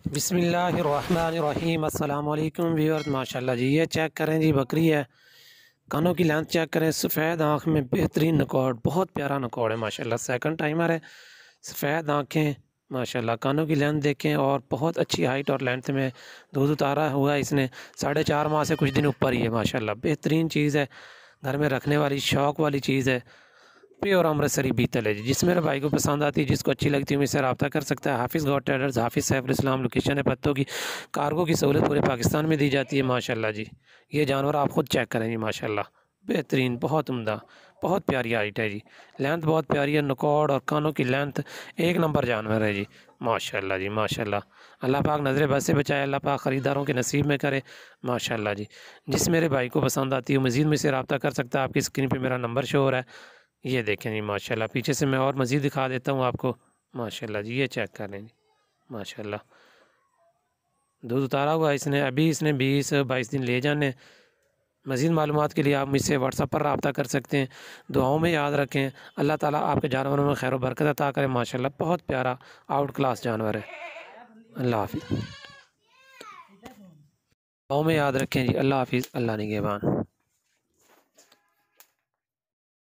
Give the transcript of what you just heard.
बिस्मिल्लाहिर्रहमानिर्रहीम। अस्सलाम वालेकुम व्यूअर्स। माशाल्लाह जी, ये चेक करें जी, बकरी है। कानों की लेंथ चेक करें, सफ़ेद आँख में बेहतरीन नकौड़, बहुत प्यारा नकौड़ है माशाल्लाह। सेकंड टाइमर है, सफ़ेद आँखें माशाल्लाह। कानों की लेंथ देखें और बहुत अच्छी हाइट और लेंथ में दूध उतारा हुआ है इसने। 4.5 माह से कुछ दिन ऊपर ही है माशाल्लाह। बेहतरीन चीज़ है, घर में रखने वाली शौक़ वाली चीज़ है। प्योर अमृतसरी बीतल है जी। जिस मेरे भाई को पसंद आती है, जिसको अच्छी लगती है, मुझसे रब्ता कर सकता है। हाफिज़ गॉड ट्रेडर्स, हाफिज़ सैफुल इस्लाम लोकेशन है पत्तों की। कार्गो की सहूलत पूरे पाकिस्तान में दी जाती है माशाल्लाह जी। ये जानवर आप ख़ुद चेक करें जी माशाल्लाह, बेहतरीन, बहुत उम्दा, बहुत प्यारी हाइट है जी। लेंथ बहुत प्यारी है, नकौड़ और कानों की लेंथ एक नंबर जानवर है जी माशाल्लाह जी माशाल्लाह। अल्लाह पाक नज़र बद से बचाए, अल्लाह पाक ख़रीदारों के नसीब में करे माशाल्लाह जी। जिस मेरे भाई को पसंद आती है, मज़ीद मुझसे रब्ता कर सकता है। आपकी स्क्रीन पर मेरा नंबर शो हो रहा है, ये देखें जी माशाल्लाह। पीछे से मैं और मज़ीद दिखा देता हूँ आपको माशाल्लाह जी। ये चेक कर लें जी माशाल्लाह, दूध उतारा हुआ इसने, अभी इसने 20-22 दिन ले जाने। मज़ीद मालूमात के लिए आप मुझसे व्हाट्सएप पर रब्ता कर सकते हैं। दुआओं में याद रखें। अल्लाह ताला आपके जानवरों में खैर व बरकत अता करें माशाल्लाह। बहुत प्यारा आउट क्लास जानवर है। अल्लाह हाफ़िज़। दुआओं में याद रखें जी। अल्लाह हाफ़िज़। अल्लाह निगहबान।